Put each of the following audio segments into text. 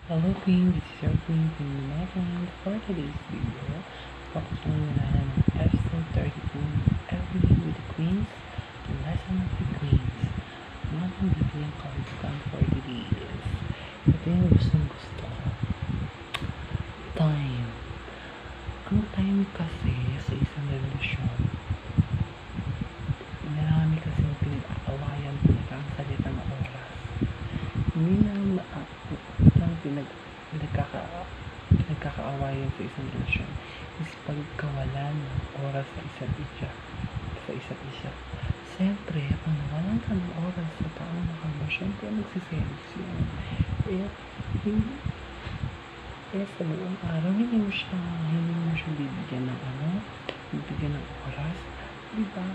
Hello Queen, this is your Queen Megan. For today's video, pakinggan natin ang episode 32 Every Day with the Queens, the Lesson of the Queens. Ang ating bibigyan card for today is, ito yung gusto ko. Time. Ang time kasi sa isang relasyon, marami kasing pinag-aawayan ang salitang oras. Hindi lang pinagkakaawayan sa isang relasyon is pagkawalan ng oras sa isa't isa. Siyempre, kung nawalan ka ng oras sa taong mahal mo, siyempre magsiselos yun. Kaya sa buong araw, hindi mo siya bibigyan ng oras. Diba?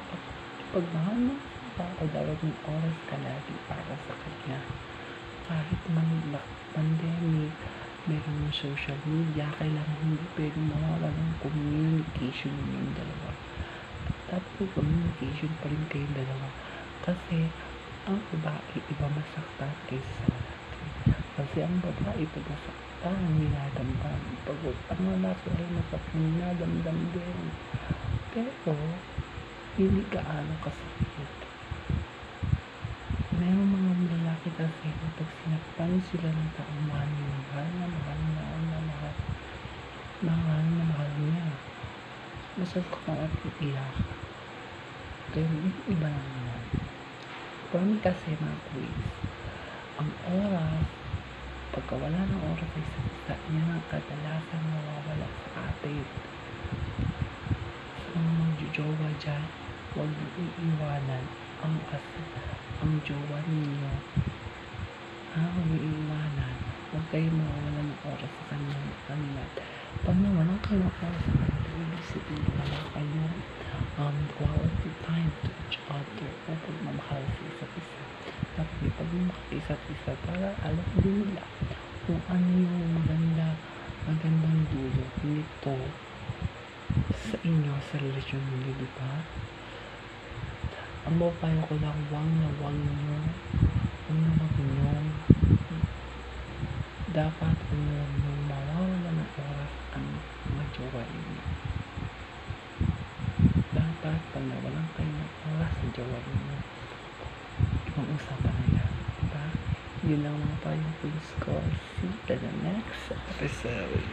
Pag mahal mo sa tao, dapat may oras ka lagi para sa kanya. Kahit man pandemic, meron ng social media, kailangan hindi pwedeng mawala ng communication yung dalawa. Dapat may communication pa rin kayong dalawa. Kasi ang babae iba masaktan kaysa sa lalaki. Kasi ang babae pag nasaktan, minadamdam. Pag ang lalaki ay masaktan, minadamdam din. Pero, hindi gaano kasakit. Merong mga lalaki kasi kapag sinaktan sila ng taong mahal niya, masasaktan at iiyak. Kaya iba lang naman. Kami kasi mga queens, ang oras, pagkawala ng oras ay sa yan ang kadalasan nawawala sa atin. Sa mga magjojowa dyan, huwag iiwanan ang jowa ninyo. Huwag iiwanan. Huwag kayo mawawala ng oras sa kanila. Pag nawalan kayo ng oras sa kanila, ibig sabihin wala kayo quality time to each other o pagmamahal sa isa't isa. Dapat may pagmamahal sa isa't isa para alam din nila kung ano yung magandang dulot nito sa inyo, sa relasyon ninyo, di ba? Ang mapapayo ko lang, wag nyo dapat nung mawawala ng oras ang mga jowa ninyo. Dapat pag nawalan kayo ng oras sa jowa ninyo, ibang usapan na yan, diba? Yun lang mga payo ko. See you in the next episode.